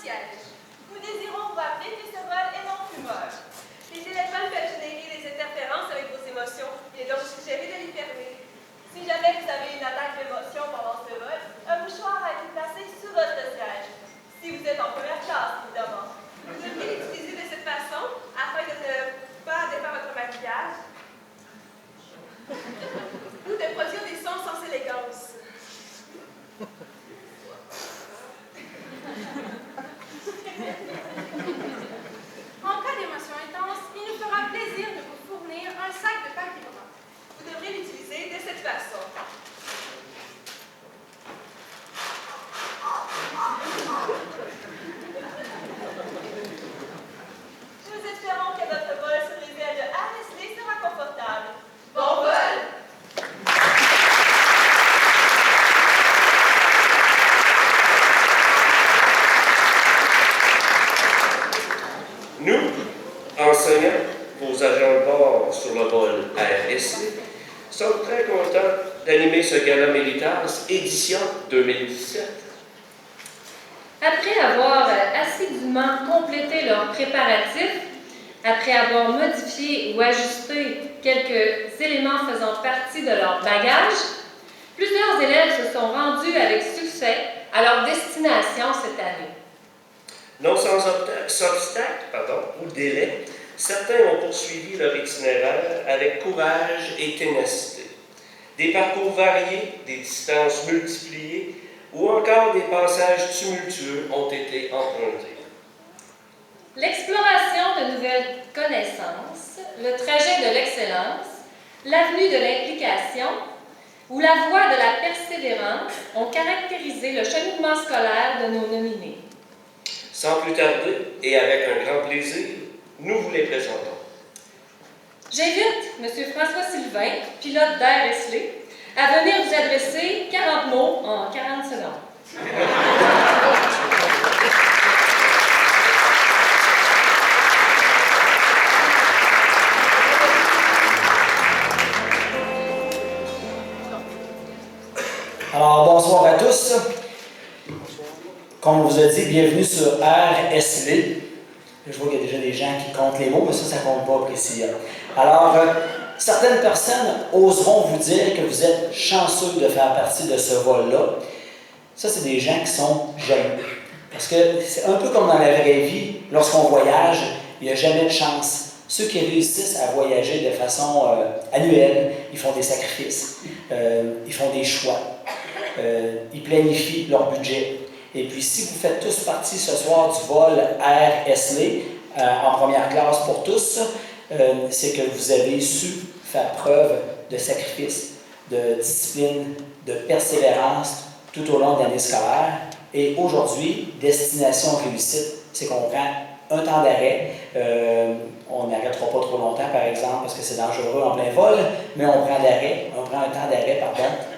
siège. Nous désirons vous rappeler que ce vol est non-fumeur. Les téléphones peuvent générer des interférences avec vos émotions. Il est donc suggéré de les fermer. Si jamais vous avez une attaque d'émotion pendant ce vol, un mouchoir a été placé sous votre siège. Si vous êtes en première classe, évidemment. Vous devriez l'utiliser de cette façon afin de ne pas défaire votre maquillage ou de produire des sons sans élégance. En cas d'émotion intense, il nous fera plaisir de vous fournir un sac de papier brun. Vous devrez l'utiliser de cette façon. Nous espérons que votre vol sur les ailes de Harris-Lee sera confortable. Bon vol! Nous, enseignants, vos agents de bord sur le vol RSC, sommes très contents d'animer ce gala Méritas édition 2017. Après avoir assidûment complété leurs préparatifs, après avoir modifié ou ajusté quelques éléments faisant partie de leur bagage, plusieurs élèves se sont rendus avec succès à leur destination cette année. Non sans obstacle ou délai, certains ont poursuivi leur itinéraire avec courage et ténacité. Des parcours variés, des distances multipliées ou encore des passages tumultueux ont été empruntés. L'exploration de nouvelles connaissances, le trajet de l'excellence, l'avenue de l'implication ou la voie de la persévérance ont caractérisé le cheminement scolaire de nos nominés. Sans plus tarder et avec un grand plaisir, nous vous les présentons. J'invite M. François Sylvain, pilote d'Air Esley, à venir vous adresser 40 mots en 40 secondes. Alors, bonsoir à tous. Comme on vous a dit, bienvenue sur RSL. Je vois qu'il y a déjà des gens qui comptent les mots, mais ça ne compte pas, Priscilla. Alors, certaines personnes oseront vous dire que vous êtes chanceux de faire partie de ce vol-là. Ça, c'est des gens qui sont jaloux. Parce que c'est un peu comme dans la vraie vie, lorsqu'on voyage, il n'y a jamais de chance. Ceux qui réussissent à voyager de façon annuelle, ils font des sacrifices, ils font des choix, ils planifient leur budget. Et puis, si vous faites tous partie ce soir du vol Air Esley, en première classe pour tous, c'est que vous avez su faire preuve de sacrifice, de discipline, de persévérance tout au long de l'année scolaire. Et aujourd'hui, destination réussite, c'est qu'on prend un temps d'arrêt. On n'arrêtera pas trop longtemps, par exemple, parce que c'est dangereux en plein vol, mais on prend un temps d'arrêt,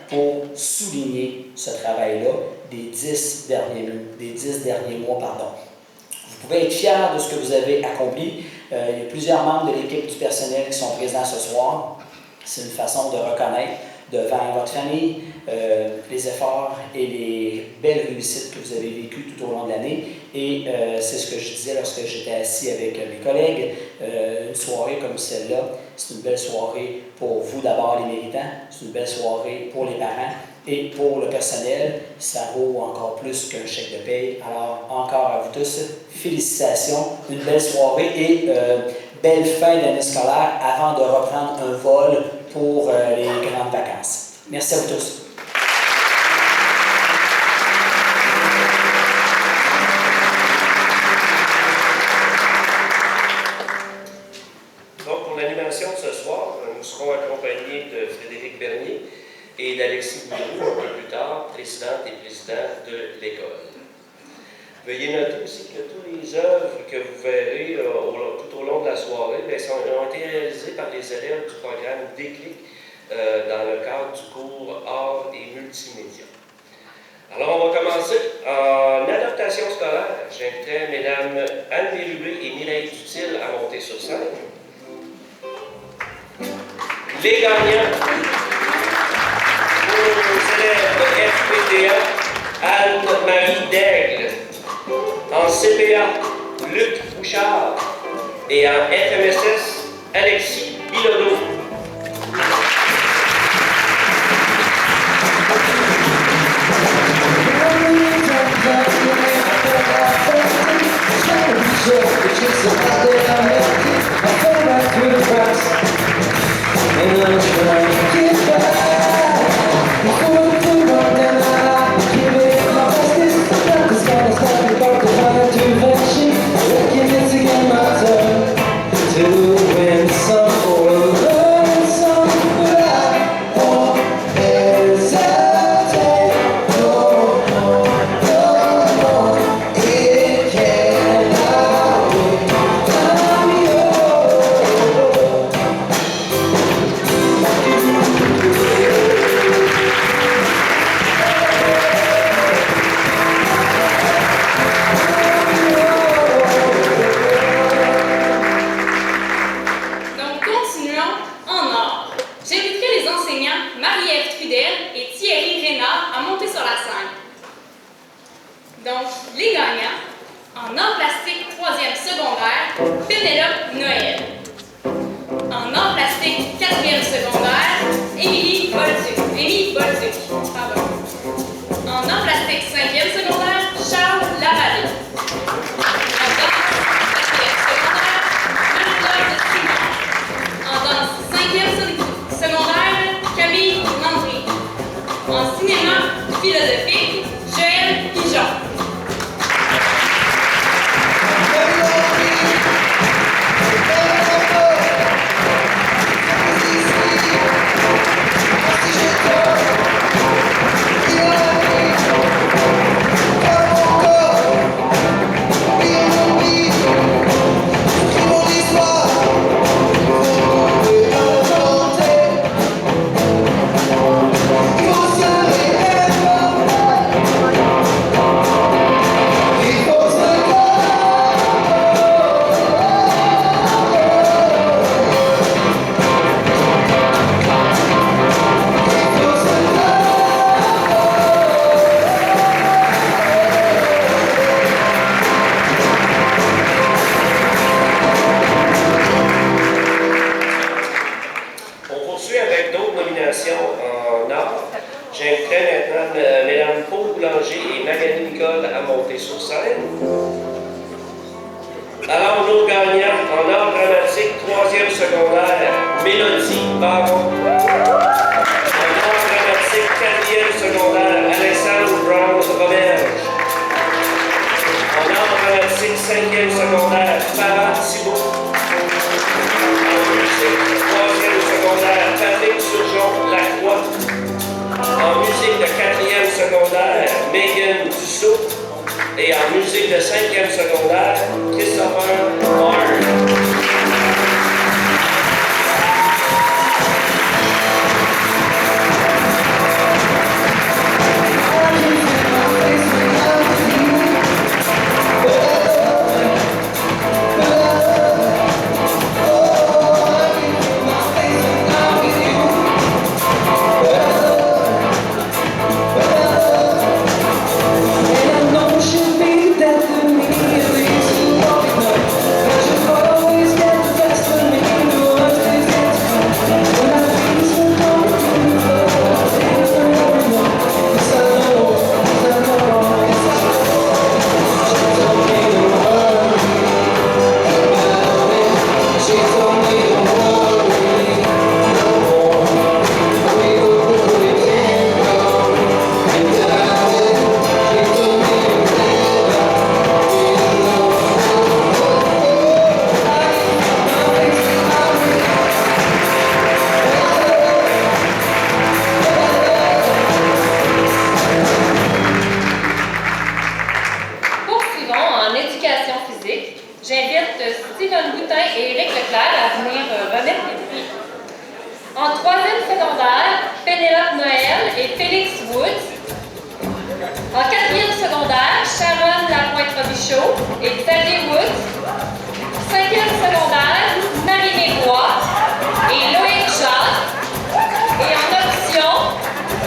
pour souligner ce travail-là des 10 derniers mois. Vous pouvez être fiers de ce que vous avez accompli. Il y a plusieurs membres de l'équipe du personnel qui sont présents ce soir. C'est une façon de reconnaître devant votre famille les efforts et les belles réussites que vous avez vécues tout au long de l'année. Et c'est ce que je disais lorsque j'étais assis avec mes collègues. Une soirée comme celle-là, c'est une belle soirée pour vous d'abord les méritants, c'est une belle soirée pour les parents et pour le personnel. Ça vaut encore plus qu'un chèque de paye. Alors encore à vous tous, félicitations, une belle soirée et belle fin d'année scolaire avant de reprendre un vol pour les grandes vacances. Merci à vous tous. Donc, pour l'animation de ce soir, nous serons accompagnés de Frédéric Bernier et d'Alexis Boudreau, un peu plus tard, présidente et président de l'école. Veuillez noter aussi que toutes les œuvres que vous verrez tout au long de la soirée ont été réalisées par les élèves du programme Déclic dans le cadre du cours Art et Multimédia. Alors, on va commencer en adaptation scolaire. J'inviterai Mesdames Anne Bérubé et Mireille Dutil à monter sur scène. Les gagnants pour les élèves de FPTA, Anne-Marie Daigle. En CPA, Luc Bouchard. Et en FMSS, Alexis Bilodeau.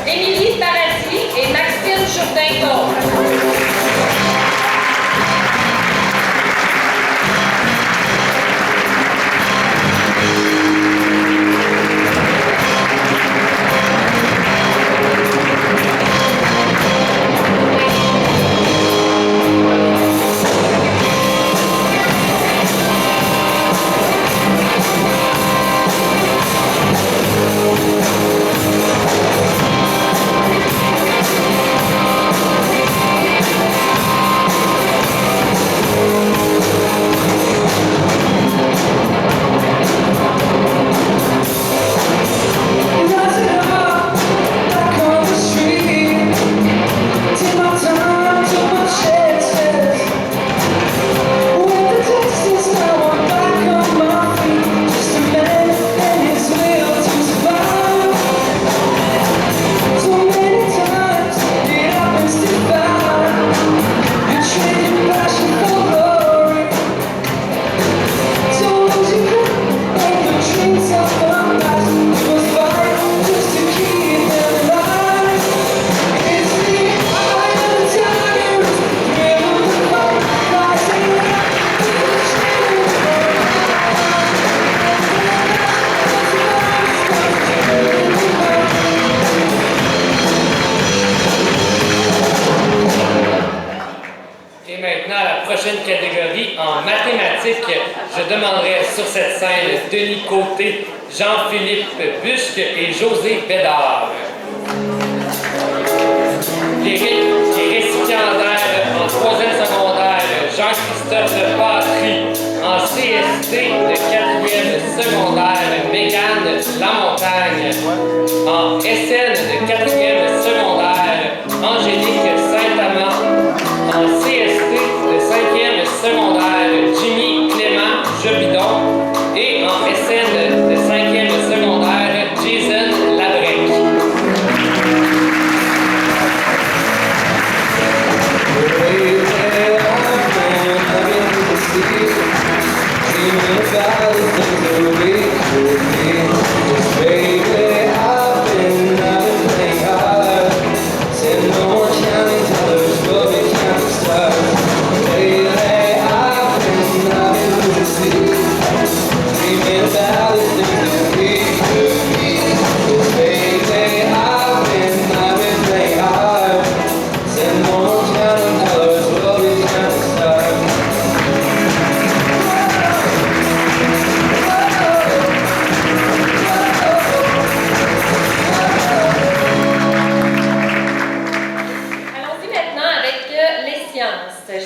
Émilie Paradis et Maxime Jourdain-Gaulle. prochaine catégorie, en mathématiques, je demanderai sur cette scène Denis Côté, Jean-Philippe Busque et José Bédard. Les récipiendaires en 3e secondaire, Jean-Christophe Patry. En CST de 4e secondaire, Mégane Lamontagne. En SN de 4e secondaire, Angélique Saint-Amand. En CST de 5e secondaire, Jimmy Clément Jobidon. Et en SN de 5e secondaire, Jason Labrec.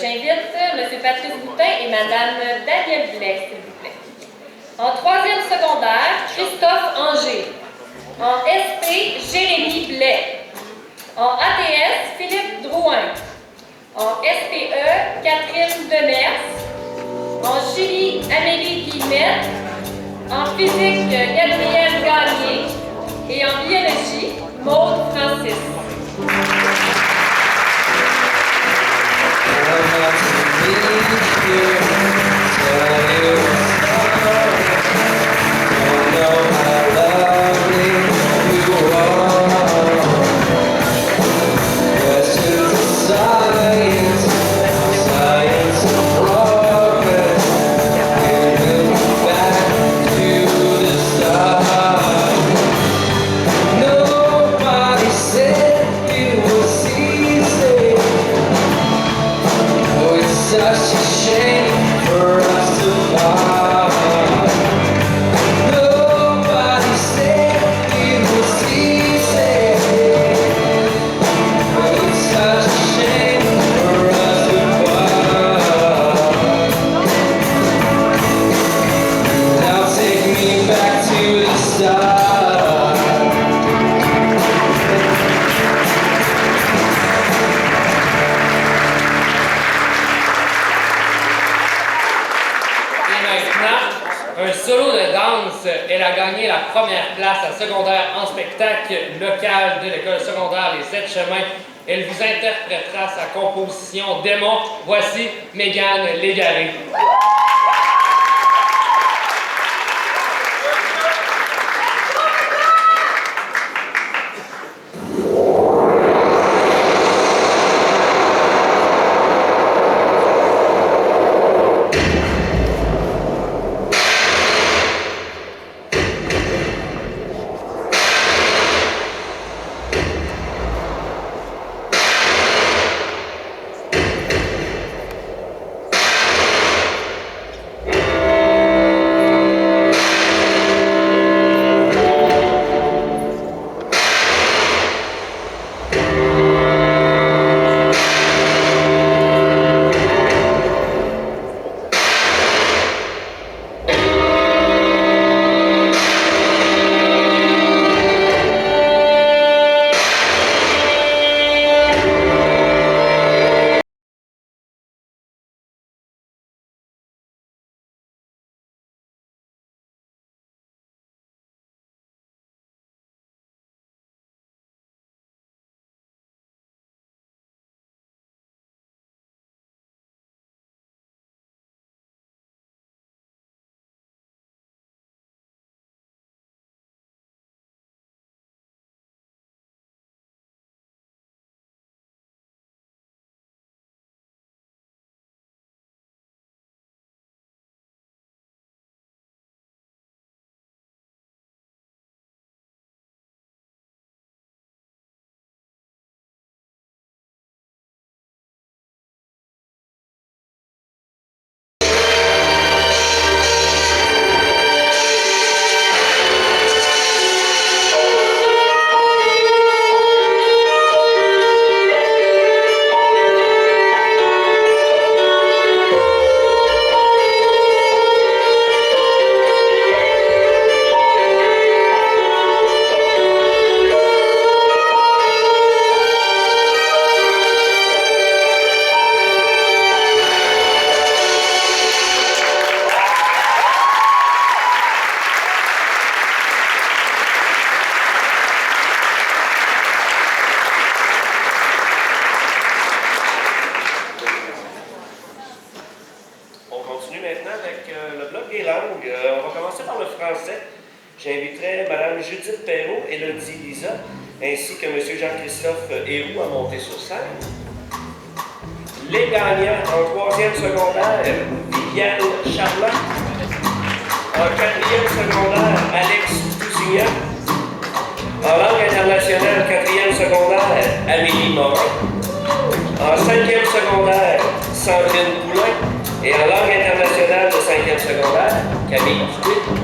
J'invite M. Patrice Boutin et Mme Danielle Blais, s'il vous plaît. En 3e secondaire, Christophe Anger. En SP, Jérémy Blais. En ATS, Philippe Drouin. En SPE, Catherine Demers. En chimie, Amélie Guillemette. En physique, Gabrielle Gagné. Et en biologie, Maude Francis. Elle a gagné la première place à secondaire en spectacle local de l'école secondaire Les 7 Chemins. Elle vous interprétera sa composition Démon. Voici Mégane Légaré. continue maintenant avec le bloc des langues. On va commencer par le français. J'inviterai Mme Judith Perrault, Élodie Lisa, ainsi que M. Jean-Christophe Héroux à monter sur scène. Les gagnants en 3e secondaire, Viviane Charland. En 4e secondaire, Alex Tousignan. En langue internationale, 4e secondaire, Amélie Morin. En 5e secondaire, Sandrine Poulain. Et en langue internationale de 5e secondaire, Camille Dupé.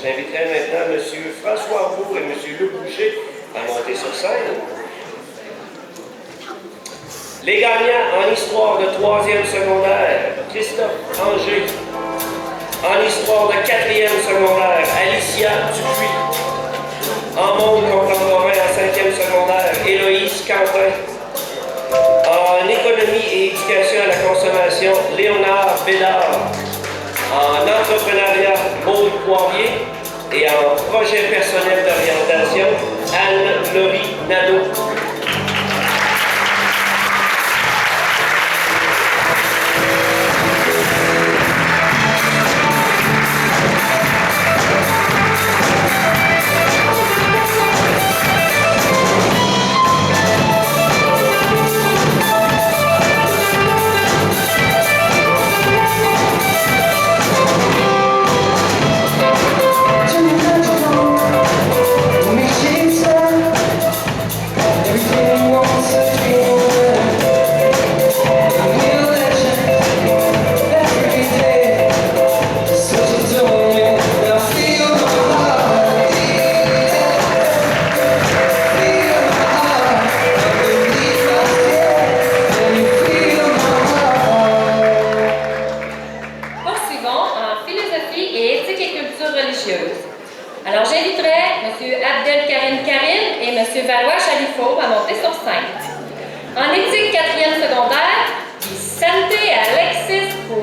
J'inviterai maintenant M. François Arbour et M. Luc Boucher à monter sur scène. Les gagnants en histoire de 3e secondaire, Christophe Anger. En histoire de 4e secondaire, Alicia Dupuis. En monde contemporain en 5e secondaire, Héloïse Quentin. En économie et éducation à la consommation, Léonard Bédard. En entrepreneuriat, Maud Poirier. Et en projet personnel d'orientation, Anne-Laurie Nadeau.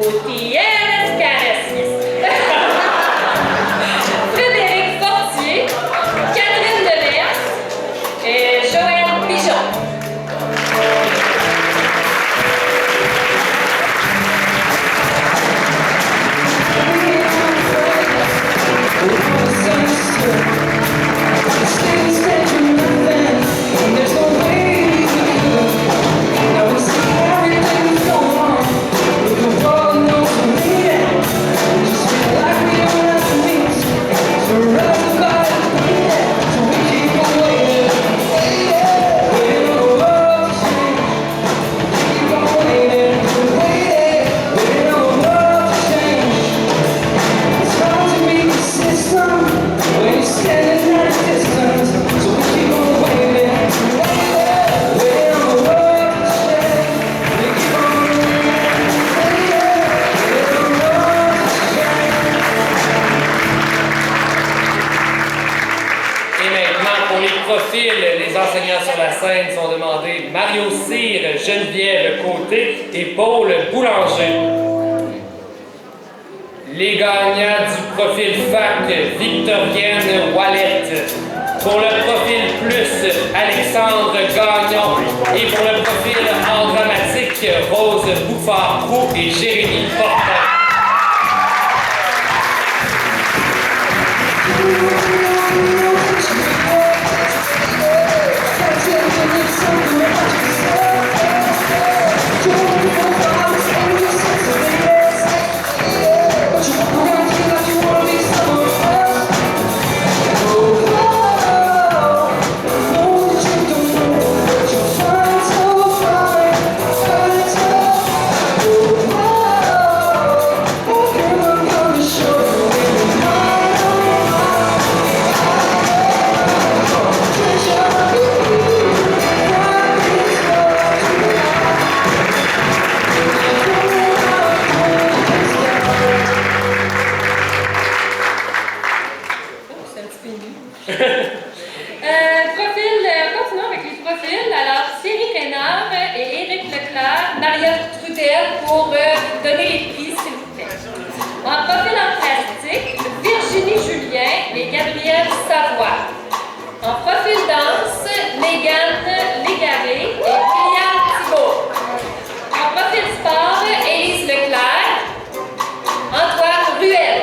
Gutiérrez Caressis, Frédéric Fortier, Catherine Demers et Joël Pigeon. Les enseignants sur la scène sont demandés Mario Cyr, Geneviève Côté et Paul Boulanger. Les gagnants du profil FAC, Victorienne Wallet. Pour le profil plus, Alexandre Gagnon. Et pour le profil en dramatique, Rose Bouffard-Proux et Jérémy Fortin. Continuons avec les profils. Alors, Thierry Reynard et Éric Leclerc, Marielle Trudel pour donner les prix, s'il vous plaît. En profil en plastique, Virginie Julien et Gabrielle Savoie. En profil danse, Mégane Légaré et William Thibault. En profil sport, Élise Leclerc, Antoine Ruel.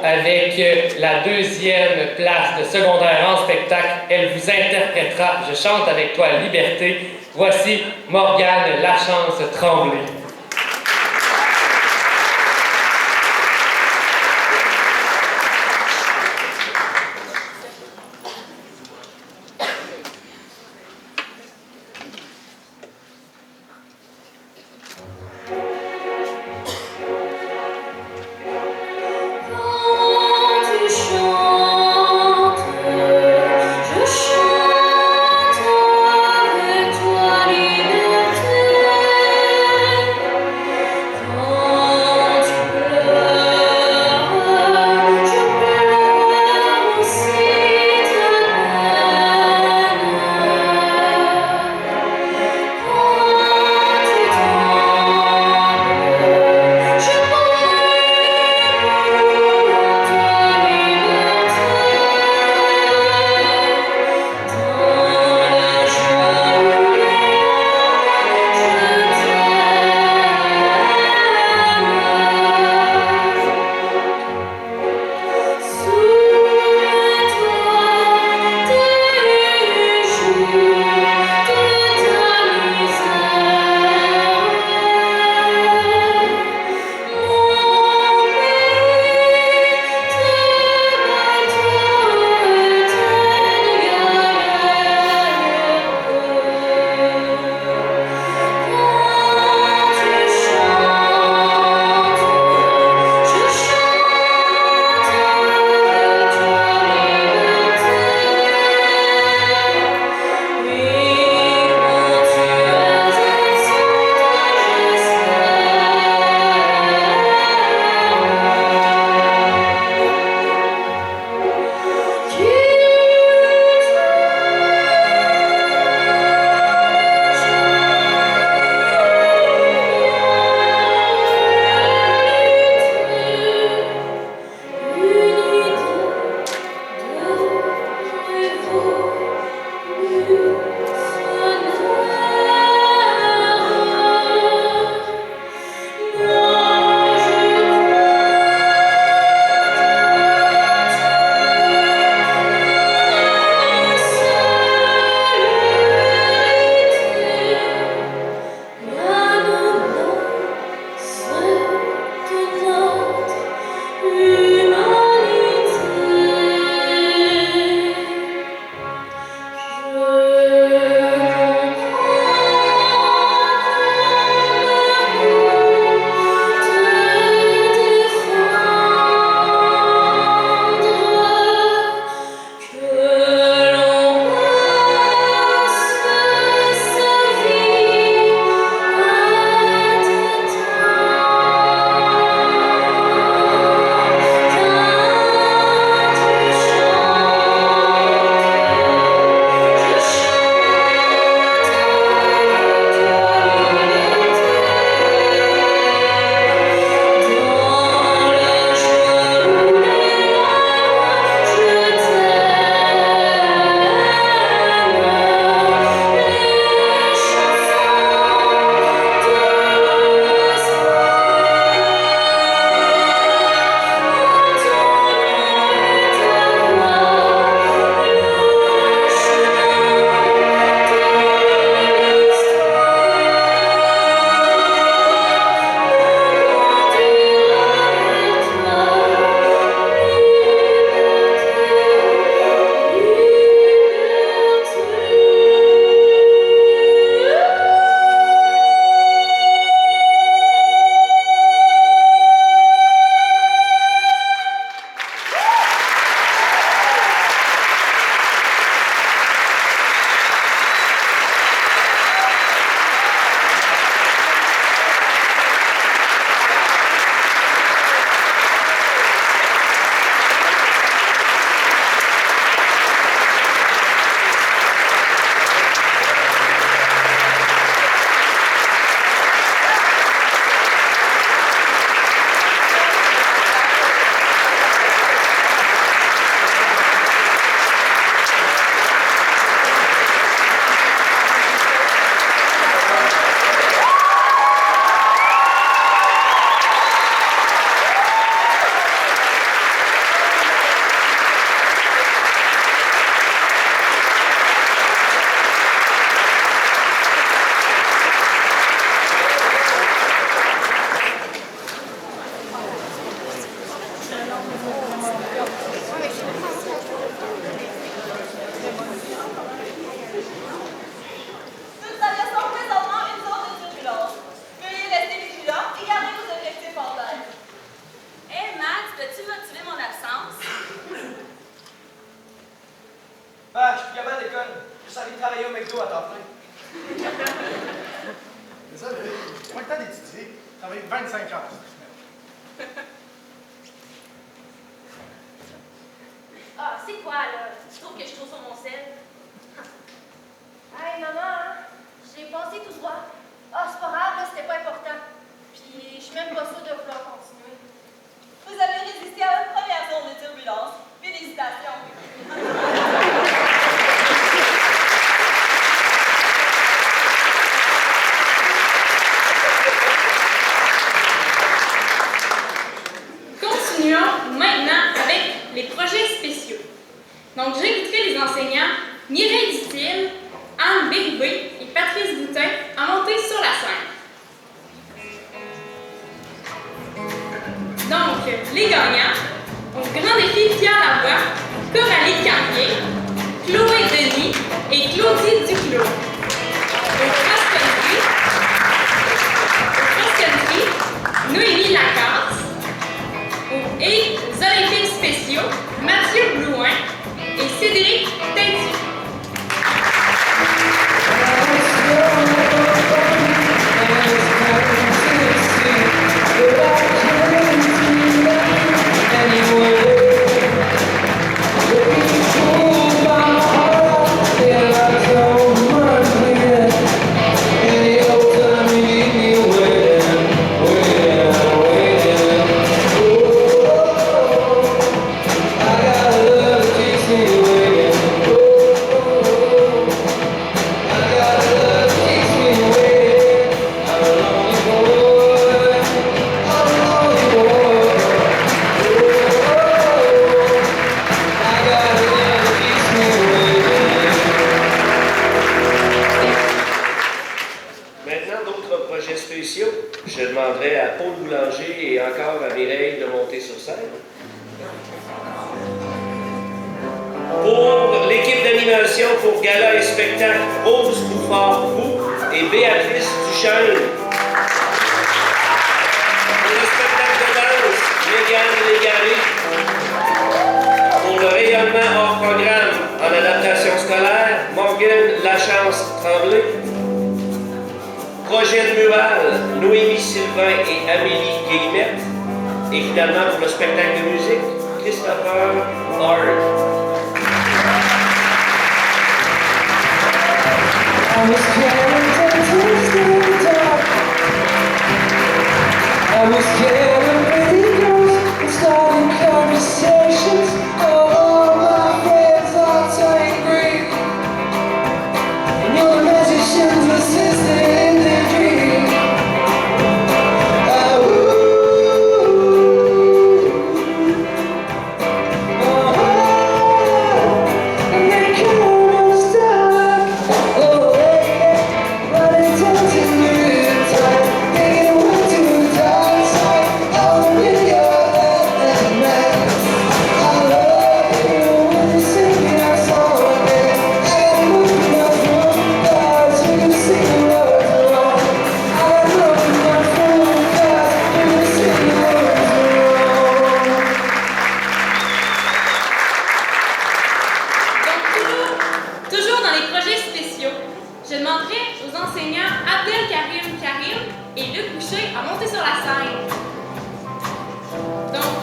Avec la deuxième place de secondaire en spectacle, elle vous interprétera « Je chante avec toi, Liberté ». Voici Morgane Lachance Tremblay. Je chante avec toi, liberté. organisé. Ça va être 25 heures cette semaine. Ah, c'est quoi, là? Tu trouves que je trouve sur mon sel? Hey, maman, j'ai passé tout droit. Ah, c'est pas grave, là, c'était pas important. Puis, je suis même pas sûre de vouloir continuer. Vous avez résisté à votre première zone de turbulence. Félicitations. Continuons maintenant avec les projets spéciaux. Donc, j'inviterai les enseignants Mireille Dutil, Anne Bérubé et Patrice Boutin à monter sur la scène. Donc, les gagnants au grand défi Pierre Lavoie, Coralie Carrier, Chloé Denis et Claudie Duclos. Au cross-country, Noémie Lacasse. Et aux Olympiques spéciaux, Mathieu Blouin et Cédric Teintu. Maintenant, d'autres projets spéciaux. Je demanderai à Paul Boulanger et encore à Mireille de monter sur scène. Pour l'équipe d'animation pour gala et spectacle, Rose Bouffard-Roux et Béatrice Duchesne. Pour le spectacle de danse, Mégane Légaré. Pour le rayonnement hors programme en adaptation scolaire, Morgane Lachance Tremblay. Projet de mural, Noémie Sylvain et Amélie Guillemette. Et finalement, pour le spectacle de musique, Christopher Hard. I was scared of videos and starting conversations. All my friends are angry. And you're the magician's assistant in their dream. And they can't understand. Running down to the time, taking away to the dark side. Oh, you're that man. I love you when you sing your song. I got nothing but phone calls when you sing the words wrong. I got nothing but phone calls when you sing the words wrong. Donc, toujours dans les projets spéciaux, je demanderai aux enseignants Abdel Karim et Luc Boucher à monter sur la scène. Donc,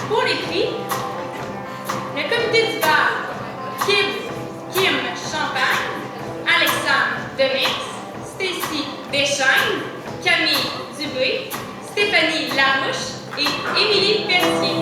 pour les prix, le comité du bar, Kim Champagne, Alexandre Demix, Stacy Deschaines, Camille Dubé, Stéphanie Larouche et Émilie Pelletier.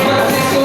My disco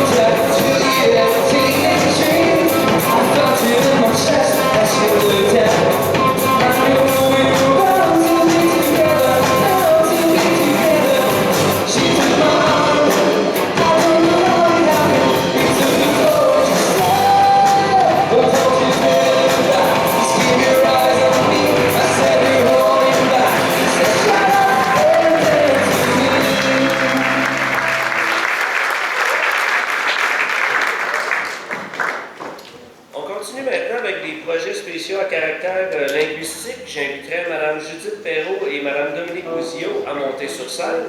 scène.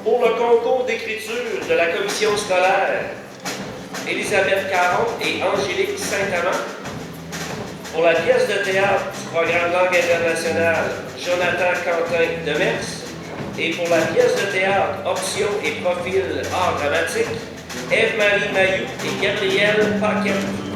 Pour le concours d'écriture de la commission scolaire, Elisabeth Caron et Angélique Saint-Amand. Pour la pièce de théâtre du programme Langue internationale, Jonathan Quentin Demers. Et pour la pièce de théâtre Option et profil art dramatique, Ève-Marie Mailloux et Gabrielle Paquette.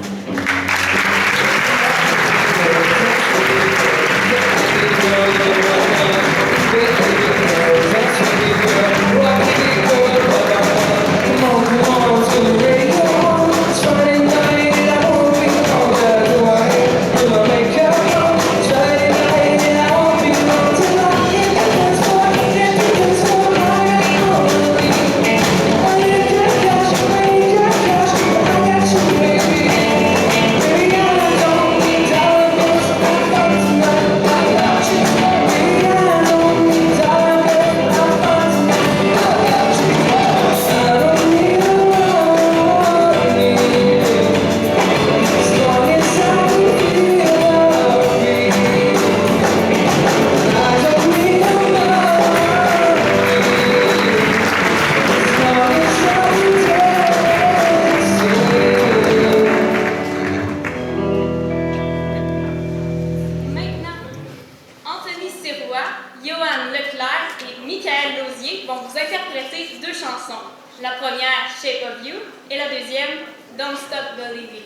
La première, Shape of You, et la deuxième, Don't Stop Believing.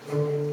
Oh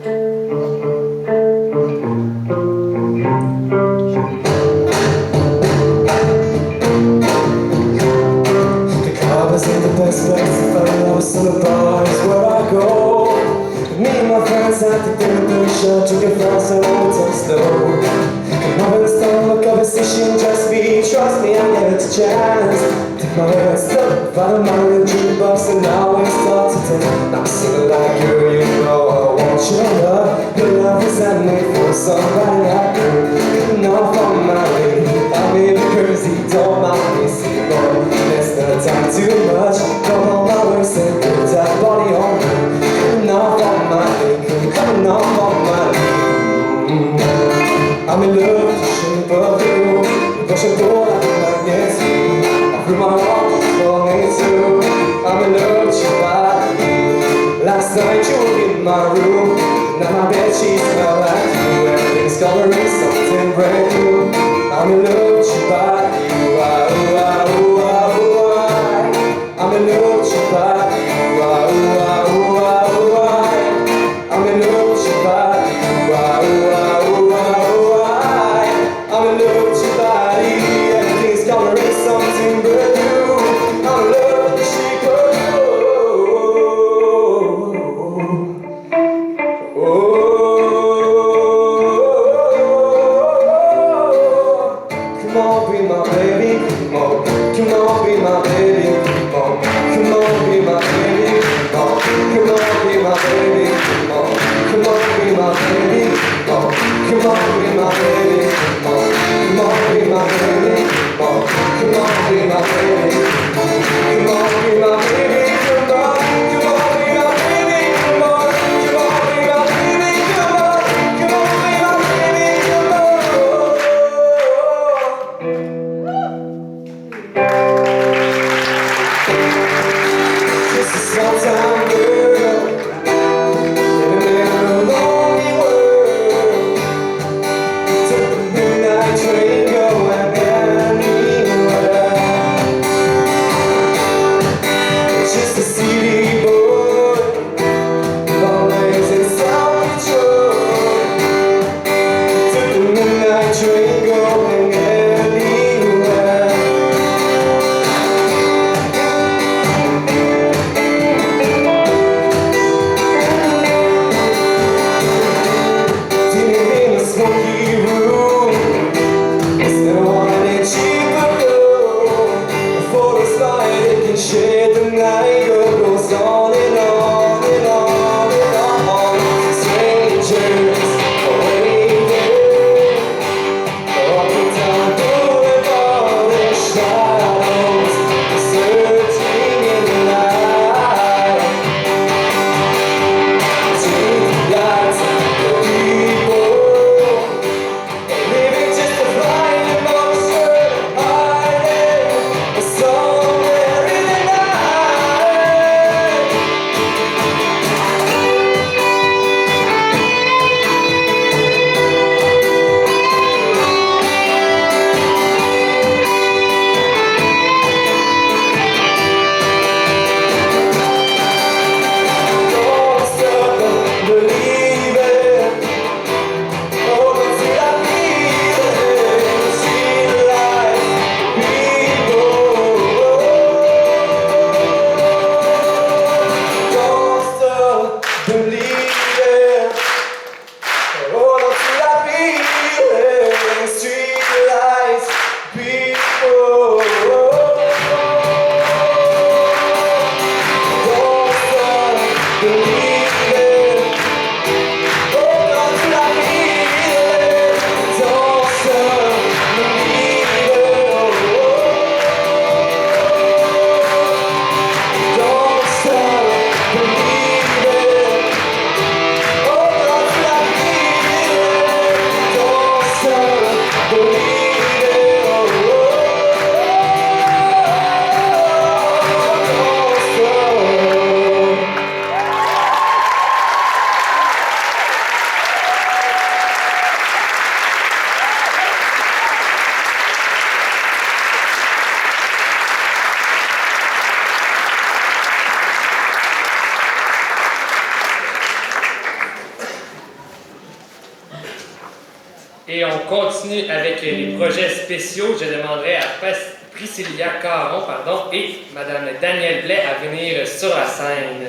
Et on continue avec les projets spéciaux. Je demanderai à Priscilla Caron et Mme Danielle Blais à venir sur la scène.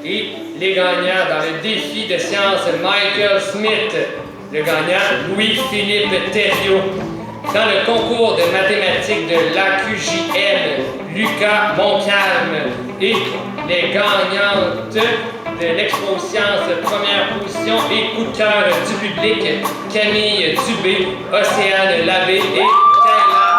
Et les gagnants dans le défi de sciences, Michael Smith, le gagnant Louis-Philippe Thériault. Dans le concours de mathématiques de l'AQJM, Lucas Moncalme. Et les gagnantes de l'Expo Sciences, première position et coup de cœur du public, Camille Dubé, Océane Labbé et Kayla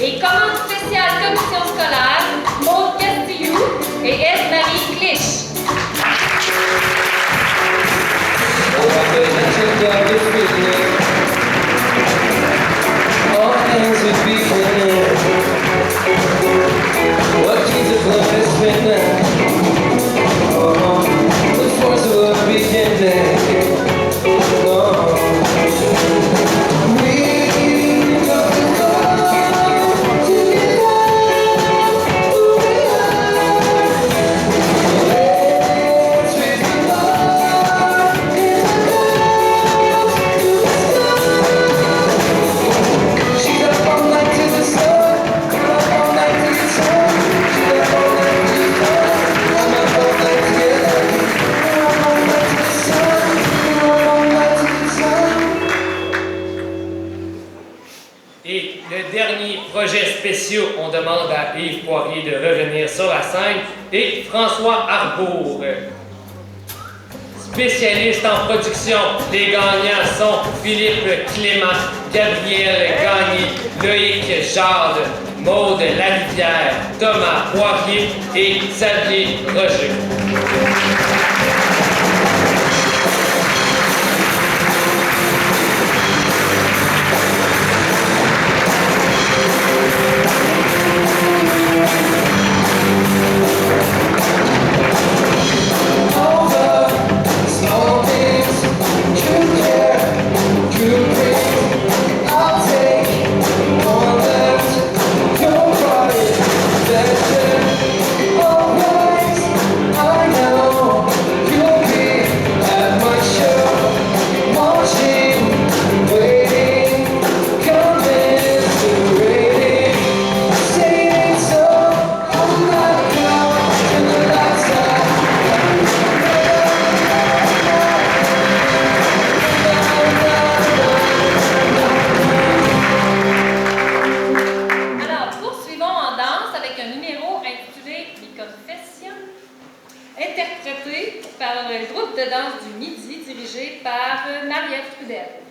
et commande spéciale commission scolaire, Maud Castillou et Eve-Marie Clich. On demande à Yves Poirier de revenir sur la scène et François Arbour, spécialiste en production. Les gagnants sont Philippe Clément, Gabriel Gagné, Loïc Jade, Maude Larivière, Thomas Poirier et Xavier Roger. Interprété par le groupe de danse du Midi dirigé par Marie-Ève Trudel.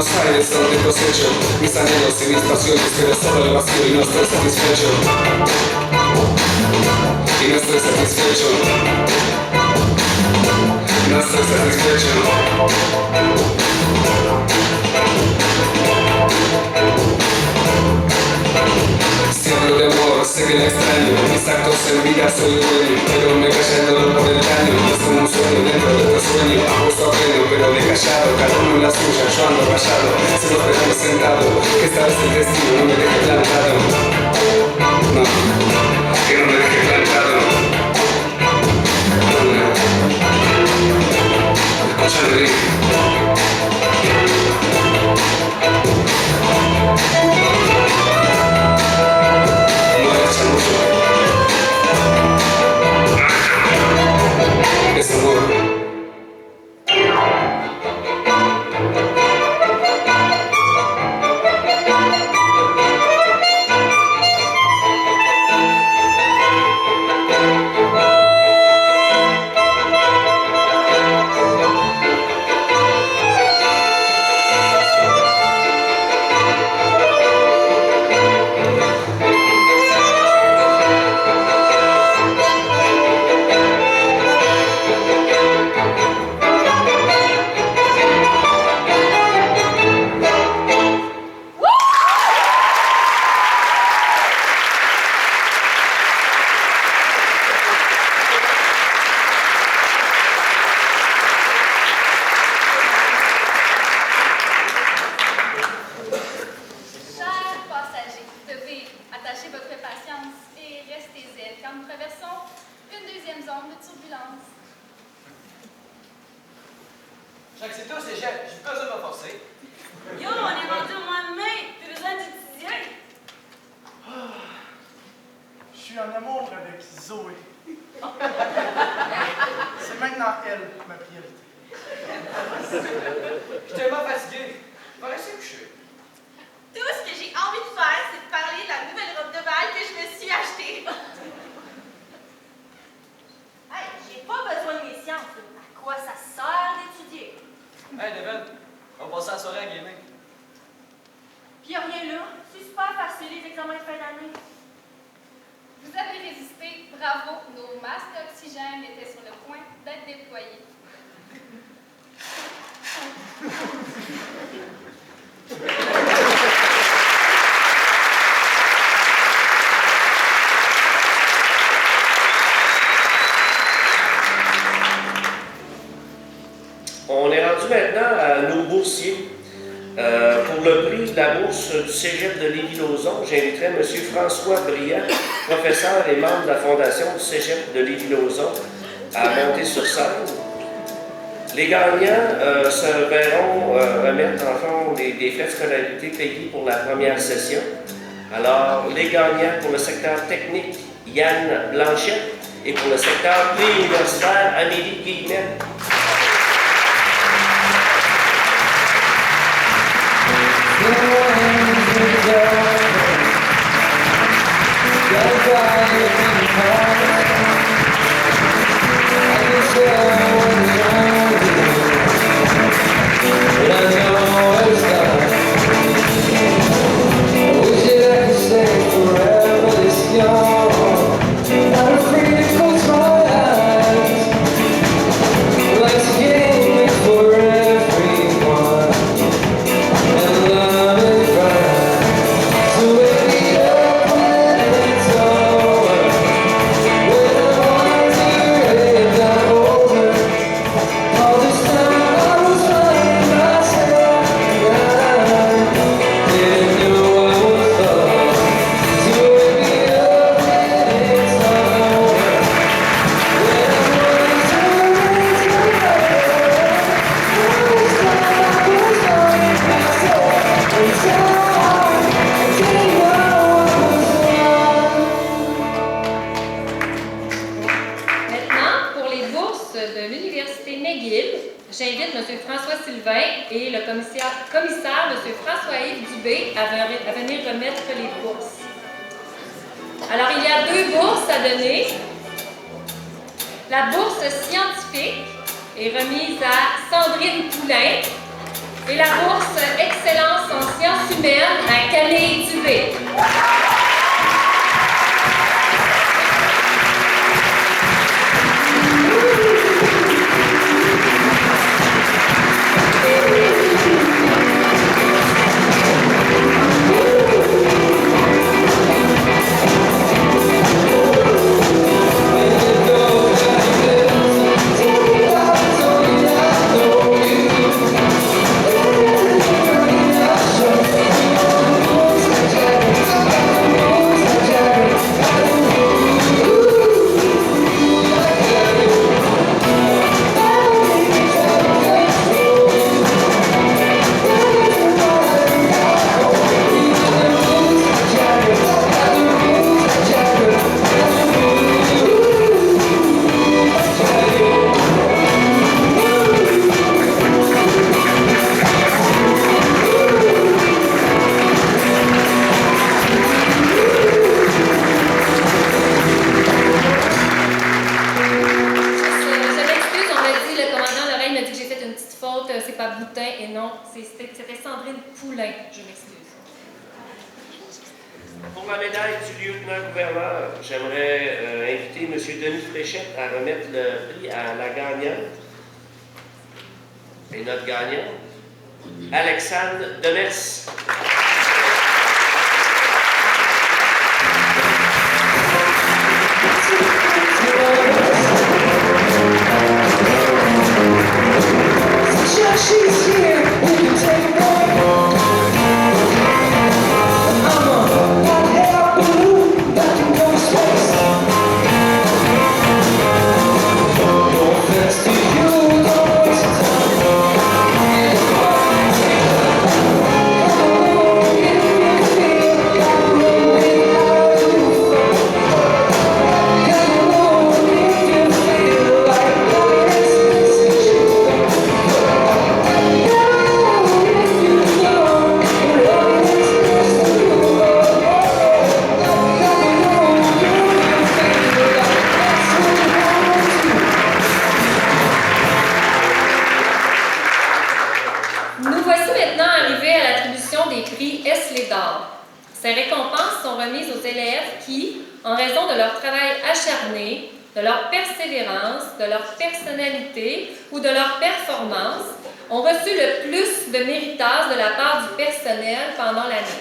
Buenos Aires donde cosecho mis anhelos y mis pasiones, pero solo el vacío y no estoy satisfecho. Y no estoy satisfecho. No estoy satisfecho. Siento de amor, sé que la extraño. Mis actos en vida soy el dueño, pero me calla el dolor por el daño. Es como un sueño dentro de otro sueño. Apuesto a pleno, pero de callado. Cada uno en la suya, yo ando rayado. Solo esperando sentado, que esta vez el destino no me deje plantado. No, que no me deje plantado. No. Escúchame. Es amor. J'accepte au cégep, je suis pas besoin de me forcer. Yo, on est rendu au mois de mai, t'as besoin d'étudier. Je suis en amour avec Zoé. C'est maintenant elle, ma priorité. Je suis tellement fatigué. Je vais rester couché. Tout ce que j'ai envie de faire, c'est de parler de la nouvelle robe de bal que je me suis achetée. Hey, j'ai pas besoin de mes sciences. À quoi ça sert d'étudier? Hey, Devin, on va passer la soirée à gaming. Puis y'a rien là. C'est super facile, les examens de fin d'année. Vous avez résisté, bravo, nos masques d'oxygène étaient sur le point d'être déployés. On est rendu maintenant à nos boursiers. Pour le prix de la bourse du Cégep de Lévis-Lauzon, j'inviterai M. François Briand, professeur et membre de la Fondation du Cégep de Lévis-Lauzon, à monter sur scène. Les gagnants se verront remettre en fond des frais de scolarité payés pour la première session. Alors, les gagnants pour le secteur technique, Yann Blanchette, et pour le secteur préuniversitaire, Amélie Guillemette. J'invite M. François Sylvain et le commissaire M. François-Yves Dubé à venir remettre les bourses. Alors, il y a 2 bourses à donner. La bourse scientifique est remise à Sandrine Poulain. et la bourse Excellence en sciences humaines à Camille Dubé. C'était Sandrine Poulain, je m'excuse. Pour la médaille du lieutenant-gouverneur, j'aimerais inviter M. Denis Fréchette à remettre le prix à la gagnante. Et notre gagnant, Alexandre Demers. She's here, we can take a break. I'm a hot air balloon that can go to space. No offense to you, don't waste your time. Ces récompenses sont remises aux élèves qui, en raison de leur travail acharné, de leur persévérance, de leur personnalité ou de leur performance, ont reçu le plus de méritage de la part du personnel pendant l'année.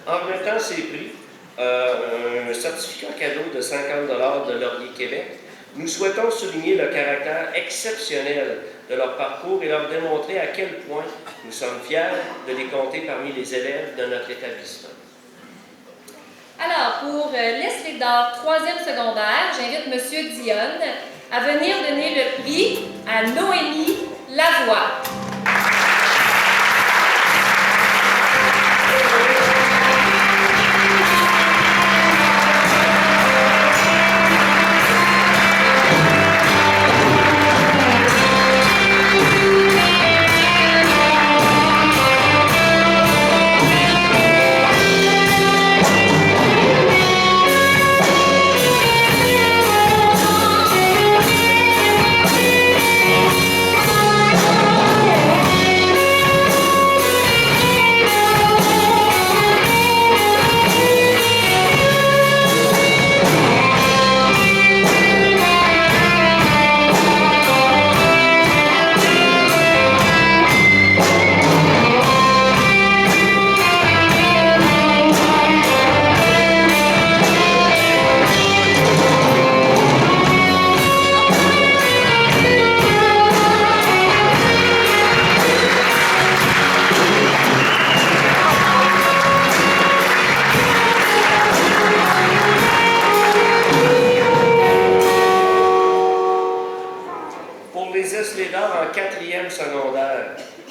En remettant ces prix, un certificat cadeau de 50 $ de Laurier Québec, nous souhaitons souligner le caractère exceptionnel de leur parcours et leur démontrer à quel point nous sommes fiers de les compter parmi les élèves de notre établissement. Alors, pour Leslie d'Or 3e secondaire, j'invite M. Dionne à venir donner le prix à Noémie Lavoie.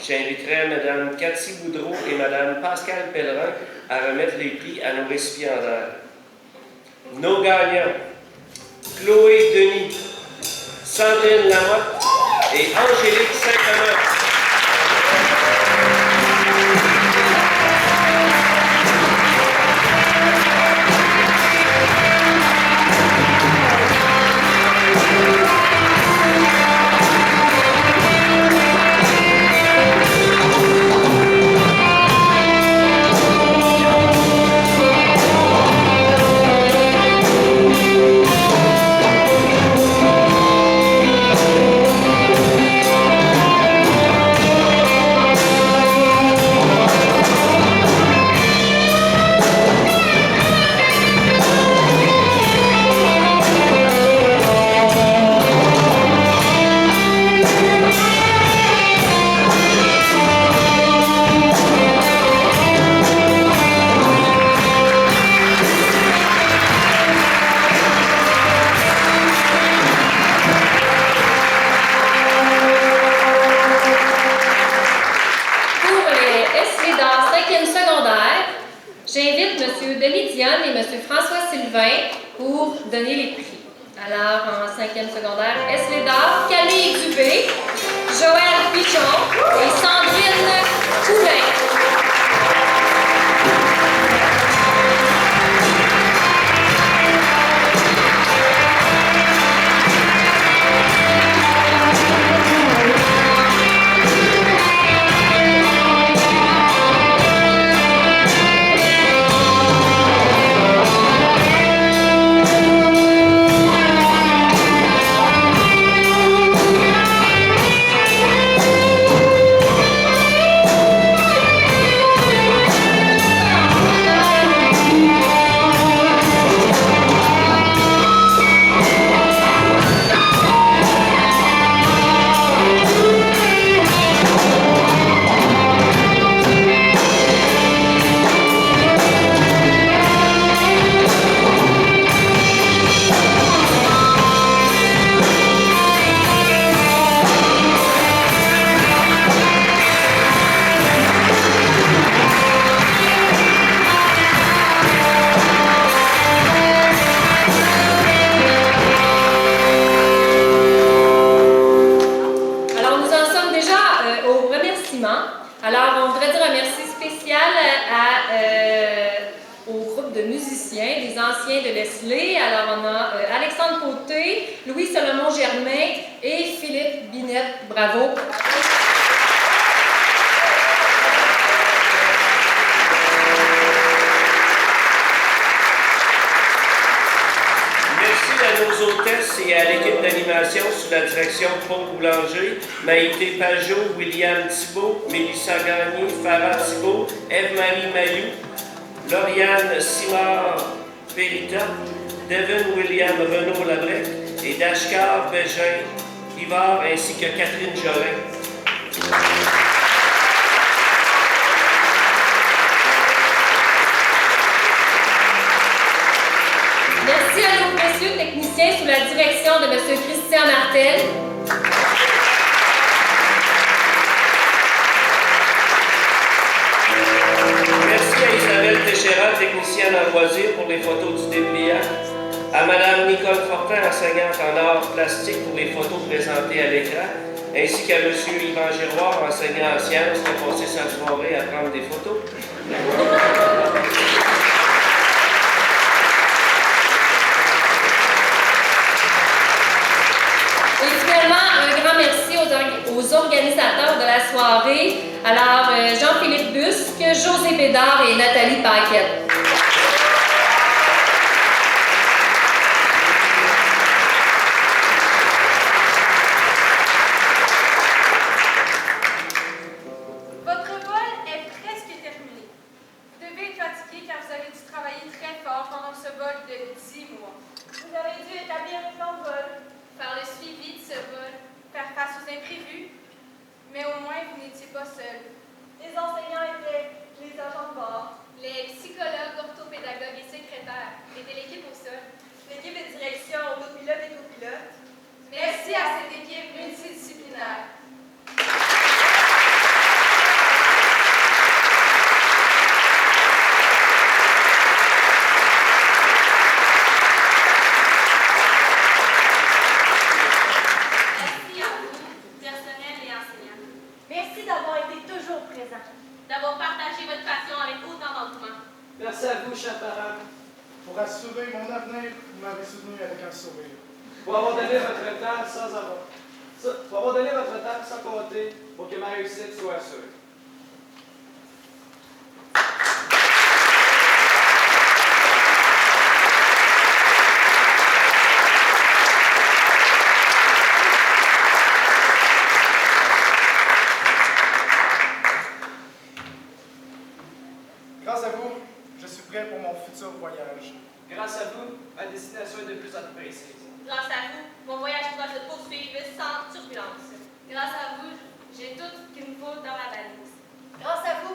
J'inviterai Mme Cathy Boudreau et Mme Pascale Pellerin à remettre les prix à nos récipiendaires. Nos gagnants, Chloé Denis, Sandrine Lamotte et Angélique Saint-Amand. Eslédard 5e secondaire, j'invite M. Denis Dionne et M. François Sylvain pour donner les prix. Alors, en 5e secondaire, Eslédard, Camille Dubé, Joël Pichon et Sandrine Poulain. Alors, on voudrait dire un merci spécial au groupe de musiciens, des anciens de Leslie. Alors, on a Alexandre Côté, Louis-Solomon Germain et Philippe Binette. Bravo! Nos hôtesses et à l'équipe d'animation sous la direction de Paul Boulanger, Maïté Pajot, William Thibault, Mélissa Gagné, Farah Thibault, Ève-Marie Mayou, Lauriane Simard-Périta, Devin William Renaud-Labrec et Dashkar Bégin-Rivard ainsi que Catherine Jorin. Merci à nos précieux techniciens sous la direction de M. Christian Martel. Merci à Isabelle Téchéra, technicienne en loisirs pour les photos du dépliant. À Mme Nicole Fortin, enseignante en arts plastiques pour les photos présentées à l'écran. Ainsi qu'à M. Yvan Giroir, enseignant en sciences, qui a passé sa soirée à prendre des photos. Et finalement, un grand merci aux organisateurs de la soirée. Alors, Jean-Philippe Busque, José Bédard et Nathalie Paquette. Votre vol est presque terminé. Vous devez être fatigué car vous avez dû travailler très fort pendant ce vol de 10 mois. Vous avez dû établir un plan de vol, faire le suivi de ce vol, faire face aux imprévus, mais au moins vous n'étiez pas seul. Les enseignants étaient les agents de bord, Les psychologues, orthopédagogues et secrétaires étaient l'équipe au sol. l'équipe de direction, autopilote et copilote. Merci à cette équipe multidisciplinaire. Merci à vous, personnel et enseignants, Merci d'avoir été toujours présent. d'avoir partagé votre passion avec autant d'engouement. Merci à vous, chers parents, Pour assurer mon avenir, vous m'avez soutenu avec un sourire. pour avoir donné votre temps sans compter pour que ma réussite soit assurée. Grâce à vous, je suis prêt pour mon futur voyage. Grâce à vous, ma destination est de plus en plus précise. Grâce à vous, mon voyage pourra se poursuivre sans turbulence. Grâce à vous, j'ai tout ce qu'il me faut dans ma valise. Grâce à vous,